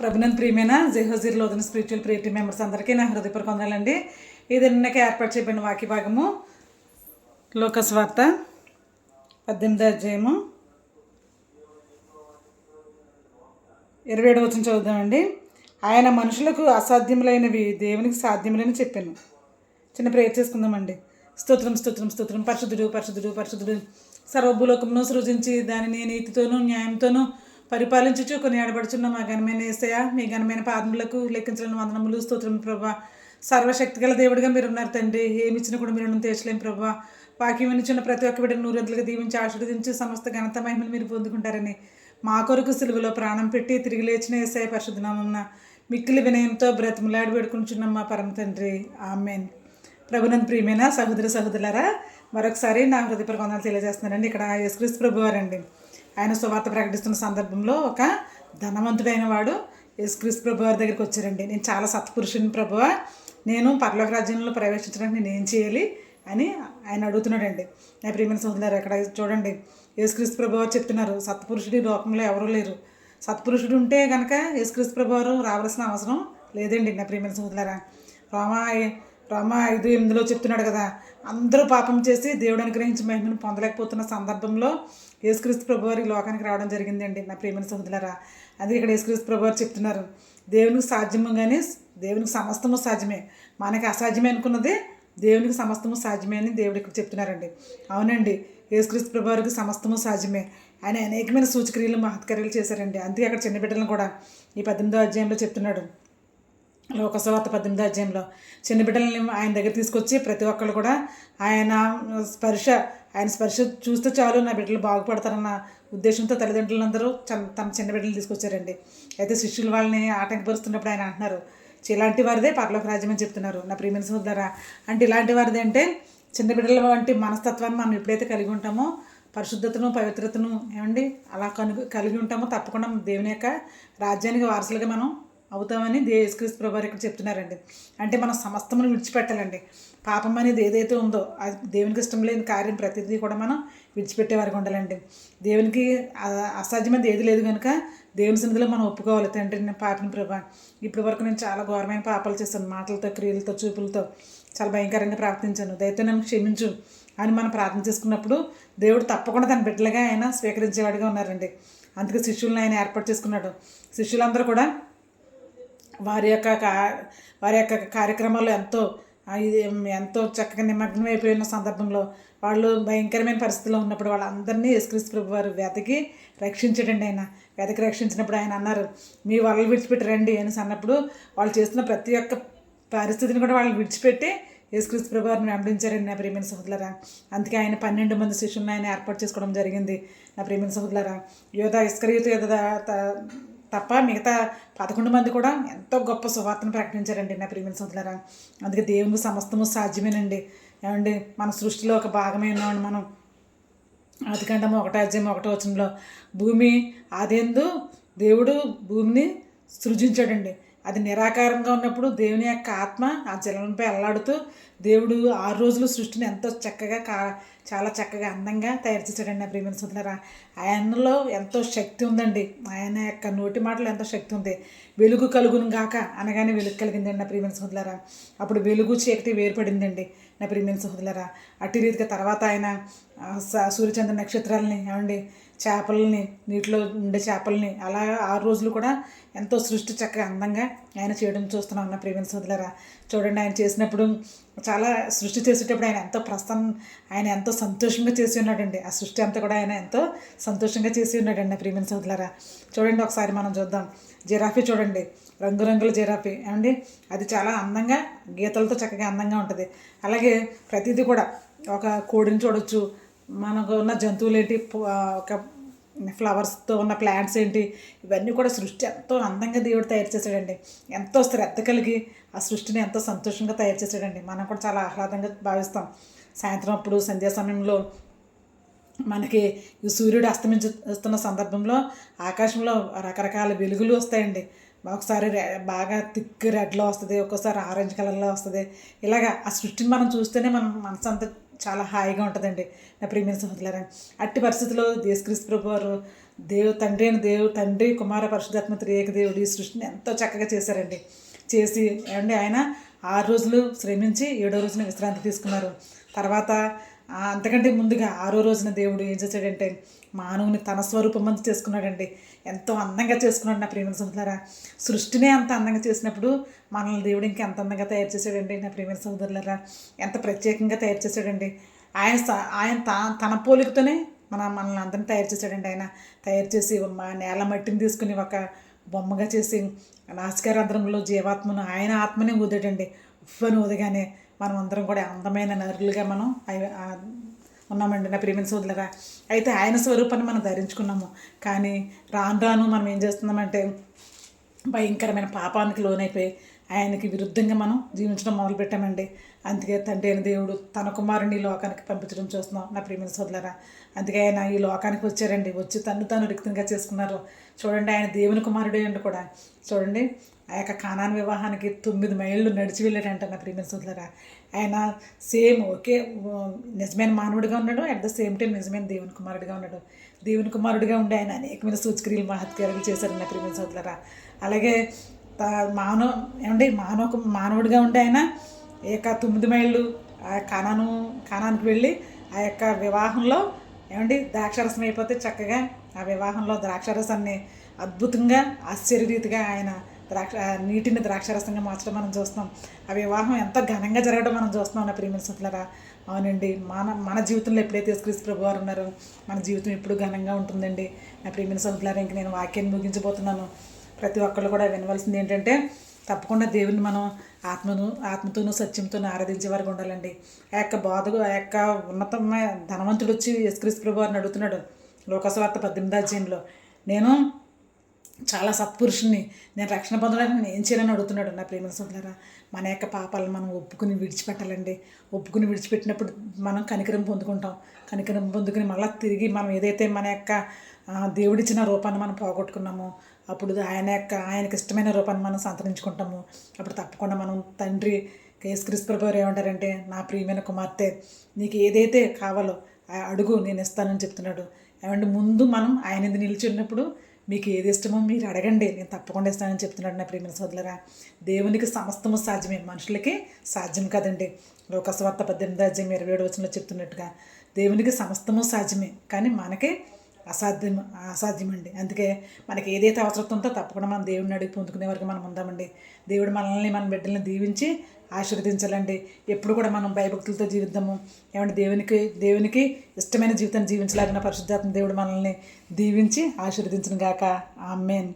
ప్రభునంద్ ప్రియమైన జెహోజీర్ లోదన spiritual prayer team members అందరికీ నా హృదయపూర్వక వందనాలండి. ఇది నిన్నకే ఏర్పాటు చేయబడిన వాక్య భాగము లూకాసు వార్త 18వ అధ్యాయము 27వ వచనం చదువుదామండి. ఆయన మనుషులకు అసాధ్యములైనవి దేవునికి సాధ్యములని చెప్పాను. చిన్న ప్రేయర్ చేసుకుందామండి. స్తోత్రం స్తోత్రం స్తోత్రం. పరిశుద్ధుడు పరిశుద్ధుడు పరిశుద్ధుడు సర్వభూలోకమును సృజించి దానిని నీతితోనూ న్యాయంతోనూ పరిపాలించుచు కొన్ని ఆడబడుచున్న మా ఘనమైన యేసయ్య, మీ ఘనమైన పాదములకు లెక్కించలేని వందనములు. స్తోత్రం ప్రభా. సర్వశక్తి గల దేవుడిగా మీరు ఉన్నారు తండ్రి. ఏమి ఇచ్చినా కూడా మీరు తీర్చలేం ప్రభా. వాక్యం వినిచున్న ప్రతి ఒక్క బిడ్డను నూరంతలుగా దీవించి ఆశీర్వదించి సమస్త ఘనత మహిమను మీరు పొందుకుంటారని మా కొరకు సిలువలో ప్రాణం పెట్టి తిరిగి లేచిన యేసయ్య పరిశుద్ధ నామమున మిక్కిలి వినయంతో బ్రతిమలాడి వేడుకుంటున్నాం మా పరమ తండ్రి. ఆమేన్. ప్రభునందు ప్రియమైన సహోదర సహోదరులారా, మరొకసారి నా హృదయపూర్వక వందనాలు తెలియజేస్తున్నానండి. ఇక్కడ యేసుక్రీస్తు ప్రభు వారండి. ఆయన సువార్త ప్రకటిస్తున్న సందర్భంలో ఒక ధనవంతుడైన వాడు యేసుక్రీస్తు ప్రభు వారి దగ్గరికి వచ్చారండి. నేను చాలా సత్పురుషుని ప్రభువా, నేను పరలోక రాజ్యంలో ప్రవేశించడానికి నేను ఏం చేయాలి అని ఆయన అడుగుతున్నాడండి. నా ప్రియమైన సహోదరులారా, ఇక్కడ చూడండి, యేసుక్రీస్తు ప్రభు వారు చెప్తున్నారు, సత్పురుషుడు ఈ లోకంలో ఎవరూ లేరు. సత్పురుషుడు ఉంటే కనుక యేసుక్రీస్తు ప్రభు వారు రావాల్సిన అవసరం లేదండి. నా ప్రియమైన సహోదరులారా, రోమా 5:8 చెప్తున్నాడు కదా, అందరూ పాపం చేసి దేవుడు అనుగ్రహించి మహిమను పొందలేకపోతున్న సందర్భంలో యేసుక్రీస్తు ప్రభువారు ఈ లోకానికి రావడం జరిగిందండి. నా ప్రియమైన సహోదరులారా, అందుకే ఇక్కడ యేసుక్రీస్తు ప్రభువారు చెప్తున్నారు, దేవునికి సాధ్యము కానీ దేవునికి సమస్తము సాధ్యమే. మనకి అసాధ్యమే అనుకున్నది దేవునికి సమస్తము సాధ్యమే అని దేవుడు ఇక్కడ చెప్తున్నారండి. అవునండి, యేసుక్రీస్తు ప్రభువారికి సమస్తము సాధ్యమే. ఆయన అనేకమైన సూచక్రియలు మహత్కార్యాలు చేశారండి. అందుకే అక్కడ చిన్న బిడ్డలను కూడా ఈ 18వ అధ్యాయంలో చెప్తున్నాడు. లూకాసు వార్త 18వ అధ్యాయంలో చిన్న బిడ్డలని ఆయన దగ్గర తీసుకొచ్చి ప్రతి ఒక్కళ్ళు కూడా ఆయన స్పర్శ చూస్తే చాలు నా బిడ్డలు బాగుపడతారన్న ఉద్దేశంతో తల్లిదండ్రులందరూ తమ చిన్న బిడ్డలు తీసుకొచ్చారండి. అయితే శిష్యులు వాళ్ళని ఆటంకపరుస్తున్నప్పుడు ఆయన అంటున్నారు, ఇలాంటి వారిదే పరలోక రాజ్యం అని చెప్తున్నారు. నా ప్రియమైన సహోదరా, అంటే ఇలాంటి వారిదే అంటే చిన్న బిడ్డల వంటి మనస్తత్వాన్ని మనం ఎప్పుడైతే కలిగి ఉంటామో, పరిశుద్ధతను పవిత్రతను ఏమండి అలా కలిగి ఉంటామో తప్పకుండా దేవుని యొక్క రాజ్యానికి వారసులుగా మనం అవుతామని యేసుక్రీస్తు ప్రభువారు ఇక్కడ చెప్తున్నారండి. అంటే మనం సమస్తమును విడిచిపెట్టాలండి. పాపం అనేది ఏదైతే ఉందో అది దేవునికి ఇష్టం లేని కార్యం ప్రతిదీ కూడా మనం విడిచిపెట్టే వారికి ఉండాలండి. దేవునికి అసాధ్యమైనది ఏది లేదు కనుక దేవుని సన్నిధిలో మనం ఒప్పుకోవాలి, తండ్రి నేను పాపిని ప్రభా, ఇప్పటి వరకు నేను చాలా ఘోరమైన పాపాలు చేశాను, మాటలతో క్రియలతో చూపులతో చాలా భయంకరంగా ప్రార్థించాను, దయతో నన్ను క్షమించు అని మనం ప్రార్థన చేసుకున్నప్పుడు దేవుడు తప్పకుండా తన బిడ్డలుగా ఆయన స్వీకరించేవాడిగా ఉన్నారండి. అందుకే శిష్యులను ఆయన ఏర్పాటు చేసుకున్నాడు. శిష్యులందరూ కూడా వారి యొక్క కార్యక్రమాల్లో ఎంతో చక్కగా నిమగ్నం అయిపోయిన సందర్భంలో వాళ్ళు భయంకరమైన పరిస్థితిలో ఉన్నప్పుడు వాళ్ళందరినీ యేసుక్రీస్తు ప్రభు వారు వెతికి రక్షించాడండి. ఆయన వెతికి రక్షించినప్పుడు ఆయన అన్నారు, మీ వలలు విడిచిపెట్టి రండి అని అన్నప్పుడు వాళ్ళు చేస్తున్న ప్రతి ఒక్క పరిస్థితిని కూడా వాళ్ళు విడిచిపెట్టి యేసుక్రీస్తు ప్రభు వారిని వెంబడించారండి. నా ప్రియమైన సహోదరులారా, అందుకే ఆయన 12 మంది శిష్యులను ఆయన ఏర్పాటు చేసుకోవడం జరిగింది. నా ప్రియమైన సహోదరులారా, ఇస్కరియోతు తప్ప మిగతా 11 మంది కూడా ఎంతో గొప్ప సువార్తను ప్రకటించారండి. నా ప్రియమైన సోదరులారా, అందుకే దేవునికి సమస్తము సాధ్యమేనండి. ఏమండి, మన సృష్టిలో ఒక భాగమే ఉన్నామండి. మనం ఆదికాండము 1వ అధ్యాయం 1వ వచనంలో భూమి ఆదియందు దేవుడు భూమిని సృజించాడండి. అది నిరాకారంగా ఉన్నప్పుడు దేవుని యొక్క ఆత్మ ఆ జలంపై అల్లాడుతూ దేవుడు 6 రోజులు సృష్టిని ఎంతో చక్కగా చాలా చక్కగా అందంగా తయారు చేశాడండి. నా ప్రియమైన సోదరులారా, ఆయనలో ఎంతో శక్తి ఉందండి. ఆయన యొక్క నోటి మాటలో ఎంతో శక్తి ఉంది. వెలుగు కలుగును గాక అనగానే వెలుగు కలిగిందండి. నా ప్రియమైన సోదరులారా, అప్పుడు వెలుగు చీకటి వేరుపడిందండి. నా ప్రియమైన సోదరులారా, అట్టి రీతిగా తర్వాత ఆయన సూర్యచంద్ర నక్షత్రాలని ఏమండి చేపలని నీటిలో ఉండే చేపలని అలా 6 రోజులు కూడా ఎంతో సృష్టి చక్కగా అందంగా ఆయన చేయడం చూస్తున్నాం. నా ప్రియమైన సోదరులారా, చూడండి, ఆయన చేసినప్పుడు చాలా సృష్టి చేసేటప్పుడు ఆయన ఎంతో సంతోషంగా చేసి ఉన్నాడండి. ఆ సృష్టి అంతా కూడా ఆయన ఎంతో సంతోషంగా చేసి ఉన్నాడండి. నా ప్రియమైన సోదరులారా, చూడండి, ఒకసారి మనం చూద్దాం. జిరాఫీ చూడండి, రంగురంగుల జిరాఫీ ఏమండి, అది చాలా అందంగా గీతలతో చక్కగా అందంగా ఉంటుంది. అలాగే ప్రతిదీ కూడా ఒక కోడిని చూడొచ్చు, మనకు ఉన్న జంతువులు ఏంటి, ఒక ఫ్లవర్స్తో ఉన్న ప్లాంట్స్ ఏంటి, ఇవన్నీ కూడా సృష్టి ఎంతో అందంగా దేవుడు తయారు చేశాడండి. ఎంతో శ్రద్ధ కలిగి ఆ సృష్టిని ఎంతో సంతోషంగా తయారు చేశాడండి. మనం కూడా చాలా ఆహ్లాదంగా భావిస్తాం. సాయంత్రం అప్పుడు సంధ్యా సమయంలో మనకి ఈ సూర్యుడు అస్తమిస్తున్న సందర్భంలో ఆకాశంలో రకరకాల వెలుగులు వస్తాయండి. ఒకసారి బాగా థిక్ రెడ్లో వస్తుంది, ఒక్కోసారి ఆరెంజ్ కలర్లో వస్తుంది. ఇలాగా ఆ సృష్టిని మనం చూస్తేనే మనం మనసు అంతా చాలా హాయిగా ఉంటుందండి. నా ప్రియమైన సహోదరులారా, అట్టి పరిస్థితుల్లో యేసుక్రీస్తు ప్రభు వారు తండ్రి కుమార పరిశుద్ధాత్మ త్రియేక దేవుడు ఈ సృష్టిని ఎంతో చక్కగా చేశారండి. చేసి ఏమండి ఆయన 6 రోజులు శ్రమించి 7వ రోజున విశ్రాంతి తీసుకున్నారు. తర్వాత అంతకంటే ముందుగా 6వ రోజున దేవుడు ఏం చేశాడంటే మానవుని తన స్వరూపమందు చేసుకున్నాడండి. ఎంతో అందంగా చేసుకున్నాడు నా ప్రియమైన సహోదరులారా. సృష్టినే అంత అందంగా చేసినప్పుడు మనల్ని దేవుడు ఇంకా ఎంత అందంగా తయారు చేశాడండి నా ప్రియమైన సహోదరులారా. ఎంత ప్రత్యేకంగా తయారు చేశాడండి. ఆయన తన పోలికతోనే మనల్ని అందరినీ తయారు చేశాడండి. ఆయన తయారు చేసి నేల మట్టిని తీసుకుని ఒక బొమ్మగా చేసి నాసికారంధ్రంలో జీవాత్మను ఆయన ఆత్మనే ఊదాడండి. ఉఫ్ఫని ఊదగానే మనం అందరం కూడా అందమైన నరులుగా మనం ఉన్నామండి నా ప్రియమైన సోదరులారా. అయితే ఆయన స్వరూపాన్ని మనం ధరించుకున్నాము. కానీ రాను రాను మనం ఏం చేస్తున్నామంటే భయంకరమైన పాపానికి లోనైపోయి ఆయనకి విరుద్ధంగా మనం జీవించడం మొదలుపెట్టామండి. అందుకే తండ్రి అయిన దేవుడు తన కుమారుని ఈ లోకానికి పంపించడం చూస్తున్నాం నా ప్రియమైన సోదరులారా. అందుకే ఆయన ఈ లోకానికి వచ్చారండి. వచ్చి తాను రిక్తంగా చేసుకున్నారు. చూడండి, ఆయన దేవుని కుమారుడే అండి కూడా. చూడండి, ఆ యొక్క కానాను వివాహానికి 9 మైళ్ళు నడిచి వెళ్ళాడంట నా ప్రియమైన సోదరులారా. ఆయన సేమ్ ఒకే నిజమైన మానవుడిగా ఉన్నాడు, అట్ ద సేమ్ టైం నిజమైన దేవుని కుమారుడిగా ఉన్నాడు. దేవుని కుమారుడిగా ఉండి ఆయన అనేకమైన సూచక్రియలు మహత్కార్యాలు చేశారు నా ప్రియమైన సోదరులారా. అలాగే మానవుడిగా ఉండి ఆయన ఈ యొక్క 9 మైళ్ళు కానానికి వెళ్ళి ఆ యొక్క వివాహంలో ద్రాక్షారసం అయిపోతే చక్కగా ఆ వివాహంలో ద్రాక్షారసాన్ని అద్భుతంగా ఆశ్చర్యరీతిగా ఆయన నీటిని ద్రాక్షారసంగా మార్చడం మనం చూస్తున్నాం. ఆ వివాహం ఎంతో ఘనంగా జరగడం మనం చూస్తున్నాం నా ప్రియమైన సోదరులారా. అవునండి, మన జీవితంలో ఎప్పుడైతే యేసుక్రీస్తు ప్రభు వారు ఉన్నారో మన జీవితం ఎప్పుడు ఘనంగా ఉంటుందండి నా ప్రియమైన సోదరులారా. ఇంక నేను వాక్యాన్ని ముగించబోతున్నాను. ప్రతి ఒక్కళ్ళు కూడా వినవలసింది ఏంటంటే తప్పకుండా దేవుని మనం ఆత్మతోనూ సత్యంతోనూ ఆరాధించే వారికి ఉండాలండి. ఆ యొక్క ఉన్నతమైన ధనవంతుడు వచ్చి యేసుక్రీస్తు ప్రభు వారిని అడుగుతున్నాడు లోకసువార్త 18వ అధ్యాయంలో, నేను చాలా సత్పురుషుని, నేను రక్షణ పొందడానికి నేను ఏం చేయాలని అడుగుతున్నాడు నా ప్రియమైన సోదరులారా. మన యొక్క పాపాలను మనం ఒప్పుకుని విడిచిపెట్టాలండి. ఒప్పుకుని విడిచిపెట్టినప్పుడు మనం కనికరం పొందుకుంటాం. కనికరం పొందుకుని మళ్ళీ తిరిగి మనం ఏదైతే మన యొక్క దేవుడిచ్చిన రూపాన్ని మనం పోగొట్టుకున్నామో అప్పుడు ఆయనకి ఇష్టమైన రూపాన్ని మనం సంతరించుకుంటాము. అప్పుడు తప్పకుండా మనం తండ్రి యేసుక్రీస్తు ప్రభు వారు ఏమంటారంటే, నా ప్రియమైన కుమార్తె, నీకు ఏదైతే కావాలో అడుగు, నేను ఇస్తానని చెప్తున్నాడు. ఏమంటే ముందు మనం ఆయన నిలిచి ఉన్నప్పుడు మీకు ఏది ఇష్టమో మీరు అడగండి, నేను తప్పకుండా ఇస్తానని చెప్తున్నాడు నా ప్రియమైన సోదరులారా. దేవునికి సమస్తము సాధ్యమే, మనుషులకి సాధ్యం కాదండి. లోకసువార్త 18వ అధ్యాయం 27వ వచనంలో చెప్తున్నట్టుగా దేవునికి సమస్తము సాధ్యమే, కానీ మనకి అసాధ్యమండి. అందుకే మనకి ఏదైతే అవసరం ఉందో తప్పకుండా మనం దేవుడిని అడిగి పొందుకునే వరకు మనం ఉందామండి. దేవుడు మనల్ని మన బిడ్డల్ని దీవించి ఆశీర్వదించాలండి. ఎప్పుడు కూడా మనం భయభక్తులతో జీవిద్దాము. దేవునికి ఇష్టమైన జీవితాన్ని జీవించలాగిన పరిశుద్ధాత్మ దేవుడు మనల్ని దీవించి ఆశీర్వదించును గాక. ఆమేన్.